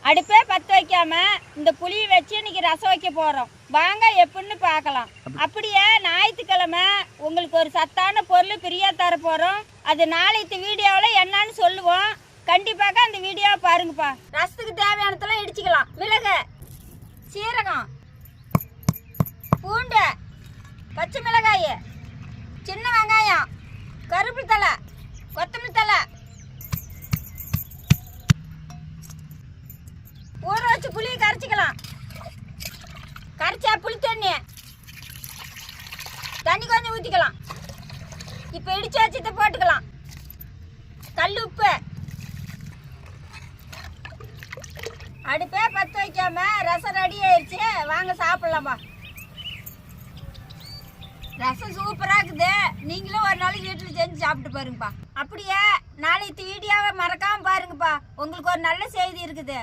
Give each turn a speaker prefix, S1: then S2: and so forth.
S1: அடுப்பே பற்ற வைக்காம இந்த புளியை வச்சு இன்னைக்கு ரசம் வைக்க போகிறோம். வாங்க எப்படின்னு பார்க்கலாம். அப்படியே ஞாயிற்றுக்கிழமை உங்களுக்கு ஒரு சத்தான பொருள் பிரியா தர போகிறோம். அது நாளைக்கு வீடியோவில் என்னன்னு சொல்லுவோம். கண்டிப்பாக அந்த வீடியோவை பாருங்கப்பா. ரசத்துக்கு தேவையானதெல்லாம் இடிச்சுக்கலாம். மிளகு, சீரகம், பூண்டு, பச்சை மிளகாய், சின்ன வெங்காயம், கருவேப்பிலை தழை, கொத்தமல்லி தழை, ஊற வச்சு புளியை கரைச்சிக்கலாம். கரைச்சா புளி தண்ணி கொஞ்சம் ஊற்றிக்கலாம். இப்போ இடிச்சு வச்சதை போட்டுக்கலாம். கல் உப்பு. அடுப்பே பற்ற வைக்காம ரசம் ரெடி ஆயிடுச்சு. வாங்க சாப்பிடலாமா. ரசம் சூப்பராக இருக்குது. நீங்களும் ஒரு நாளைக்கு வீட்டில் செஞ்சு சாப்பிட்டு பாருங்கப்பா. அப்படியே நாளைக்கு வீடியோவை மறக்காம பாருங்கப்பா. உங்களுக்கு ஒரு நல்ல செய்தி இருக்குது.